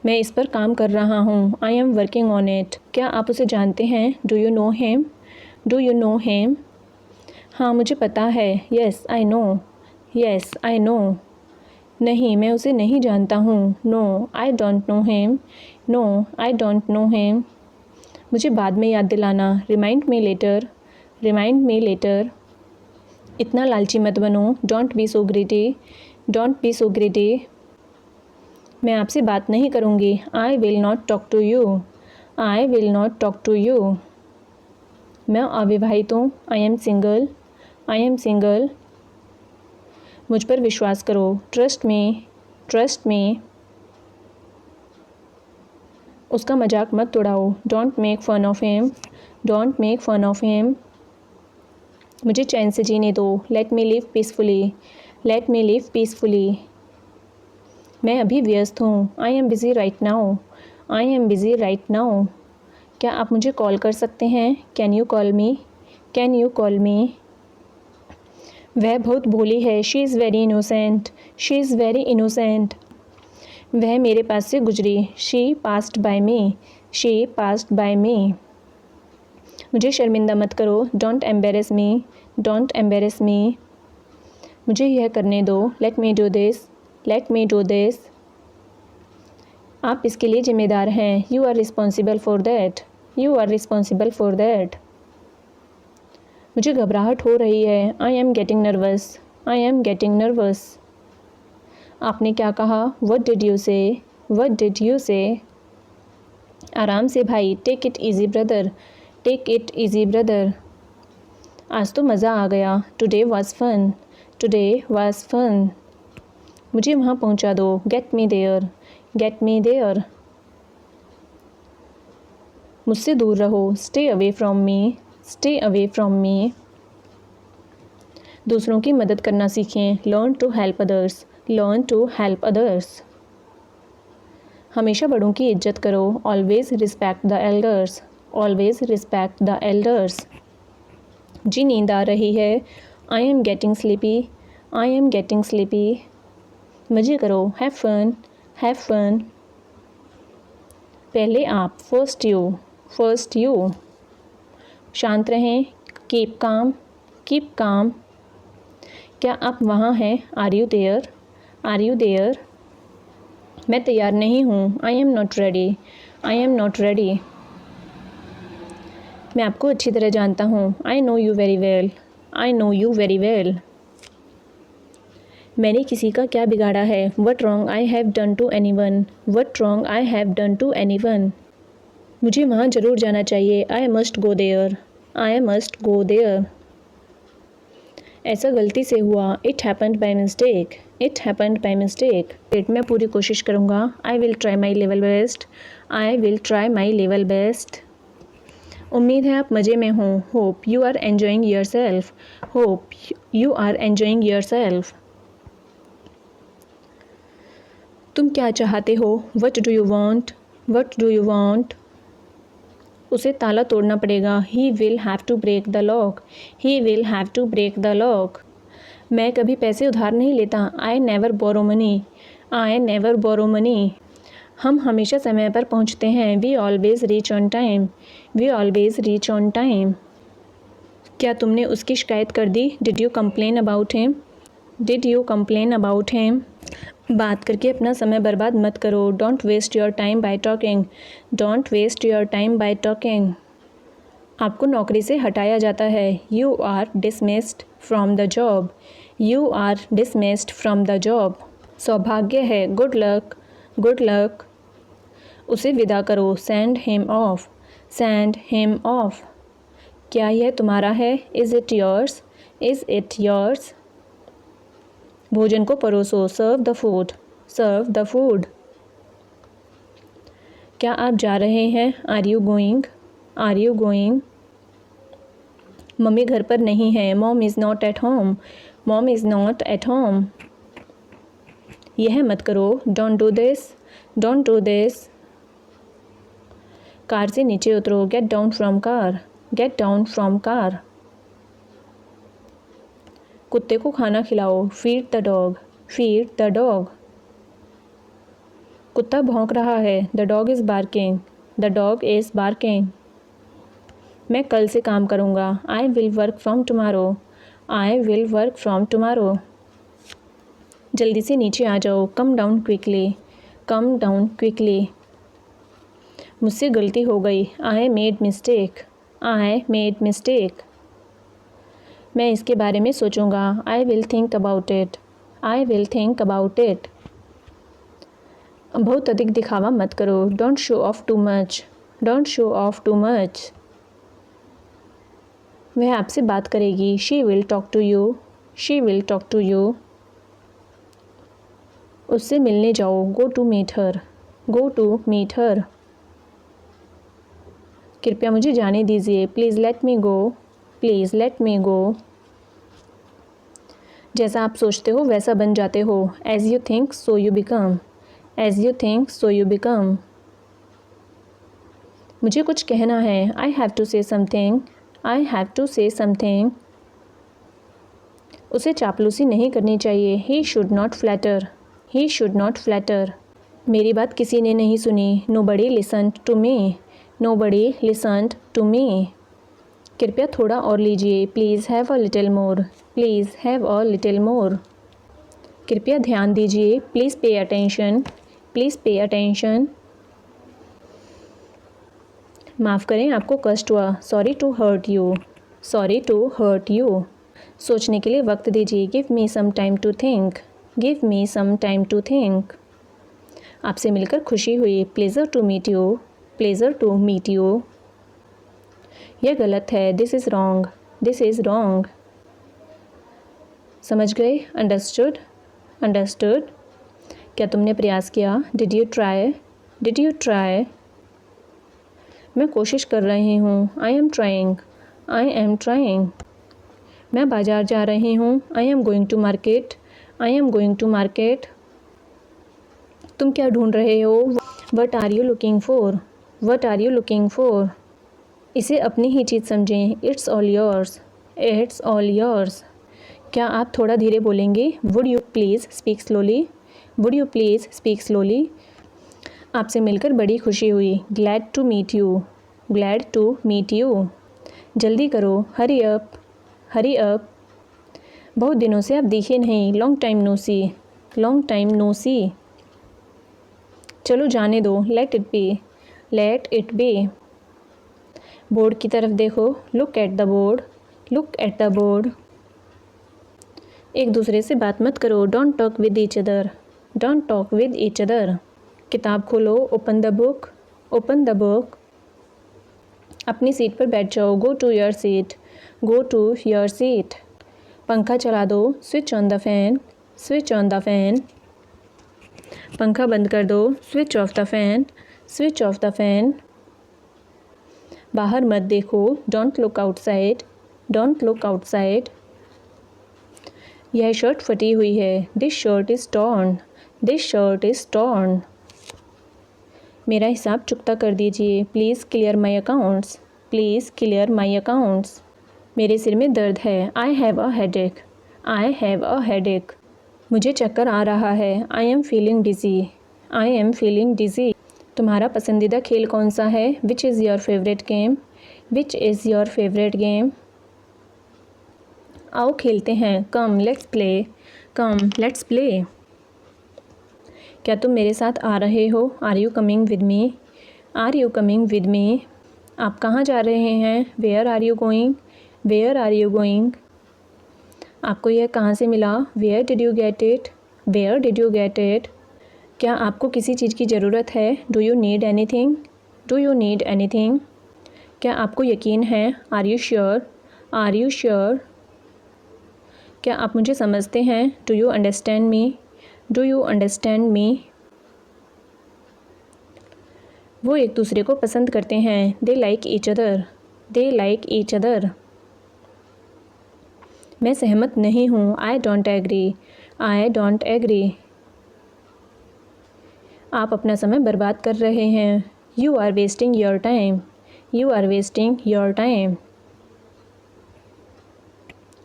मैं इस पर काम कर रहा हूँ। I am working on it. क्या आप उसे जानते हैं? Do you know him? Do you know him? हाँ, मुझे पता है। Yes I know. Yes I know. नहीं, मैं उसे नहीं जानता हूँ। No I don't know him. No I don't know him. मुझे बाद में याद दिलाना। Remind me later. Remind me later. इतना लालची मत बनो। Don't be so greedy. Don't be so greedy. मैं आपसे बात नहीं करूँगी। I will not talk to you. I will not talk to you. मैं अविवाहित हूँ। I am single. I am single. मुझ पर विश्वास करो। Trust me. Trust me. उसका मजाक मत उड़ाओ। Don't make fun of him. Don't make fun of him. मुझे चैन से जीने दो। Let me live peacefully. Let me live peacefully. मैं अभी व्यस्त हूँ। I am busy right now. I am busy right now. क्या आप मुझे कॉल कर सकते हैं? Can you call me? Can you call me? वह बहुत भोली है। She is very innocent. She is very innocent. वह मेरे पास से गुजरी। She passed by me. She passed by me. मुझे शर्मिंदा मत करो। Don't embarrass me. Don't embarrass me. मुझे यह करने दो। Let me do this. Let me do this. आप इसके लिए जिम्मेदार हैं। You are responsible for that. You are responsible for that. मुझे घबराहट हो रही है। I am getting nervous. I am getting nervous. आपने क्या कहा? What did you say? What did you say? आराम से भाई। Take it easy brother. Take it easy brother. आज तो मज़ा आ गया। Today was fun. Today was fun. मुझे वहाँ पहुँचा दो। Get me there. Get me there. मुझसे दूर रहो। Stay away from me. Stay away from me. दूसरों की मदद करना सीखें। Learn to help others. Learn to help others. हमेशा बड़ों की इज्जत करो। Always respect the elders. Always respect the elders. जी नींद आ रही है। I am getting sleepy. I am getting sleepy. मज़े करो। Have fun. Have fun. पहले आप। First you. First you. शांत रहें। Keep calm. Keep calm. क्या आप वहाँ हैं? Are you there? Are you there? मैं तैयार नहीं हूँ। I am not ready. I am not ready. मैं आपको अच्छी तरह जानता हूँ। I know you very well. I know you very well. मैंने किसी का क्या बिगाड़ा है? What wrong I have done to anyone. What wrong I have done to anyone. मुझे वहाँ ज़रूर जाना चाहिए। I must go there. I must go there. ऐसा गलती से हुआ। It happened by mistake. It happened by mistake. मैं पूरी कोशिश करूँगा। I will try my level best. I will try my level best. उम्मीद है आप मज़े में हों। Hope you are enjoying yourself. Hope you are enjoying yourself. तुम क्या चाहते हो? What do you want? What do you want? उसे ताला तोड़ना पड़ेगा। He will have to break the lock. He will have to break the lock. मैं कभी पैसे उधार नहीं लेता। I never borrow money. I never borrow money. हम हमेशा समय पर पहुंचते हैं। We always reach on time. We always reach on time. क्या तुमने उसकी शिकायत कर दी? Did you complain about him? Did you complain about him? बात करके अपना समय बर्बाद मत करो। Don't waste your time by talking. Don't waste your time by talking. आपको नौकरी से हटाया जाता है। You are dismissed from the job. You are dismissed from the job. सौभाग्य है। Good luck. Good luck. उसे विदा करो। Send him off. Send him off. क्या यह तुम्हारा है? Is it yours? Is it yours? भोजन को परोसो। Serve the food. Serve the food. क्या आप जा रहे हैं? Are you going? Are you going? Mummy घर पर नहीं है। Mom is not at home. Mom is not at home. यह मत करो। Don't do this. Don't do this. Car से नीचे उतरो। Get down from car. Get down from car. कुत्ते को खाना खिलाओ। Feed the dog. Feed the dog. कुत्ता भौंक रहा है। The dog is barking. The dog is barking. मैं कल से काम करूँगा। I will work from tomorrow. I will work from tomorrow. जल्दी से नीचे आ जाओ। Come down quickly. Come down quickly. मुझसे गलती हो गई। I made mistake. I made mistake. मैं इसके बारे में सोचूंगा। I will think about it. I will think about it. बहुत अधिक दिखावा मत करो। Don't show off too much. Don't show off too much. वह आपसे बात करेगी। She will talk to you. She will talk to you. उससे मिलने जाओ। Go to meet her. Go to meet her. कृपया मुझे जाने दीजिए। Please let me go. Please let me go. जैसा आप सोचते हो वैसा बन जाते हो। As you think so you become. As you think so you become. मुझे कुछ कहना है। I have to say something. I have to say something. उसे चापलूसी नहीं करनी चाहिए। He should not flatter. He should not flatter. मेरी बात किसी ने नहीं सुनी। Nobody listened to me. Nobody listened to me. कृपया थोड़ा और लीजिए। Please have a little more. Please have a little more. कृपया ध्यान दीजिए। Please pay attention. Please pay attention. माफ़ करें, आपको कष्ट हुआ। Sorry to hurt you. Sorry to hurt you. सोचने के लिए वक्त दीजिए। Give me some time to think. Give me some time to think. आपसे मिलकर खुशी हुई। Pleasure to meet you. Pleasure to meet you. यह गलत है। This is wrong. This is wrong. समझ गए? अंडरस्टूड। अंडरस्टूड। क्या तुमने प्रयास किया? Did you try? Did you try? मैं कोशिश कर रही हूँ। I am trying. I am trying. मैं बाज़ार जा रही हूँ। I am going to market. I am going to market. तुम क्या ढूंढ रहे हो? What are you looking for? What are you looking for? इसे अपनी ही चीज़ समझें। It's all yours. It's all yours. क्या आप थोड़ा धीरे बोलेंगे? Would you please speak slowly? Would you please speak slowly? आपसे मिलकर बड़ी खुशी हुई। Glad to meet you. Glad to meet you. जल्दी करो। Hurry up. Hurry up. बहुत दिनों से आप दिखे नहीं। Long time no see. Long time no see. चलो जाने दो। Let it be. Let it be. Board की तरफ देखो। Look at the board. Look at the board. एक दूसरे से बात मत करो। Don't talk with each other. Don't talk with each other. किताब खोलो। Open the book. Open the book. अपनी सीट पर बैठ जाओ। Go to your seat. Go to your seat. पंखा चला दो। Switch on the fan. Switch on the fan. पंखा बंद कर दो। Switch off the fan. Switch off the fan. बाहर मत देखो। Don't look outside. Don't look outside. यह शर्ट फटी हुई है। This shirt is torn. This shirt is torn. मेरा हिसाब चुकता कर दीजिए। Please clear my accounts. Please clear my accounts. मेरे सिर में दर्द है। I have a headache. I have a headache. मुझे चक्कर आ रहा है। I am feeling dizzy. I am feeling dizzy. तुम्हारा पसंदीदा खेल कौन सा है? Which is your favourite game? Which is your favourite game? आओ खेलते हैं। Come let's play. Come let's play. क्या तुम मेरे साथ आ रहे हो? Are you coming with me? Are you coming with me? आप कहाँ जा रहे हैं? Where are you going? Where are you going? आपको यह कहाँ से मिला? Where did you get it? Where did you get it? क्या आपको किसी चीज़ की ज़रूरत है? Do you need anything? Do you need anything? क्या आपको यकीन है? Are you sure? Are you sure? क्या आप मुझे समझते हैं? Do you understand me? Do you understand me? वो एक दूसरे को पसंद करते हैं। They like each other. They like each other. मैं सहमत नहीं हूँ। I don't agree. I don't agree. आप अपना समय बर्बाद कर रहे हैं। You are wasting your time. You are wasting your time.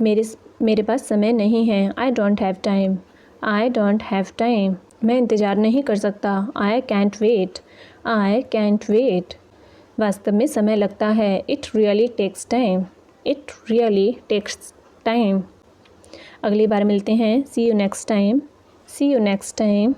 मेरे पास समय नहीं है। I don't have time. I don't have time. मैं इंतज़ार नहीं कर सकता। I can't wait. I can't wait. वास्तव में समय लगता है। It really takes time. It really takes time. अगली बार मिलते हैं। See you next time. See you next time.